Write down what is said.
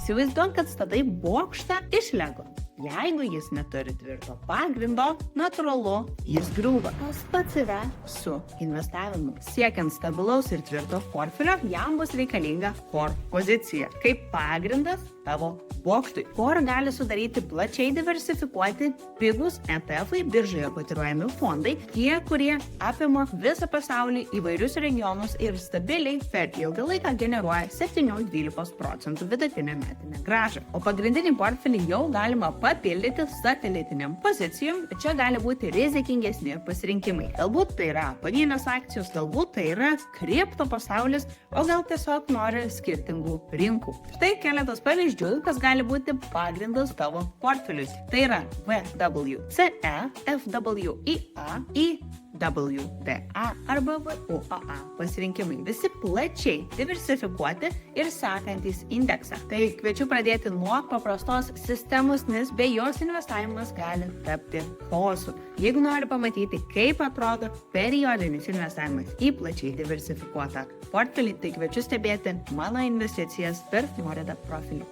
Įsivaizduok, kad statai bokštą iš Lego. Jeigu jis neturi tvirto pagrindo, natūralu, jis griūva. Tas pats yra su investavimu. Siekiant stabilaus ir tvirto portfelio, jam bus reikalinga core pozicija. Kaip pagrindas tavo bokštui. Core gali sudaryti plačiai diversifikuoti pigus ETF-ai, biržoje kotiruojami fondai, tie, kurie apima visą pasaulį, įvairius regionus ir stabiliai per ilgą laiką generuoja 7-12% vidutinę metinę grąžą. O pagrindinį portfelį jau galima papildyti satelitinėm pozicijom, čia gali būti rizikingesni pasirinkimai. Galbūt tai yra pavienės akcijos, galbūt tai yra kripto pasaulis, o gal tiesiog nori skirtingų rinkų. Štai keletas pavyzdžių, kas gali būti pagrindas tavo portfeliui. Tai yra VWCE, FWIA, IWDA arba VUAA pasirinkimai. Visi plačiai diversifikuoti ir sekantys indeksą. Tai kviečiu pradėti nuo paprastos sistemos, nes be jos investavimas gali tapti chaosu. Jeigu nori pamatyti, kaip atrodo periodinis investavimas į plačiai diversifikuotą portfelį, tai kviečiu stebėti mano investicijas per Florida profilį.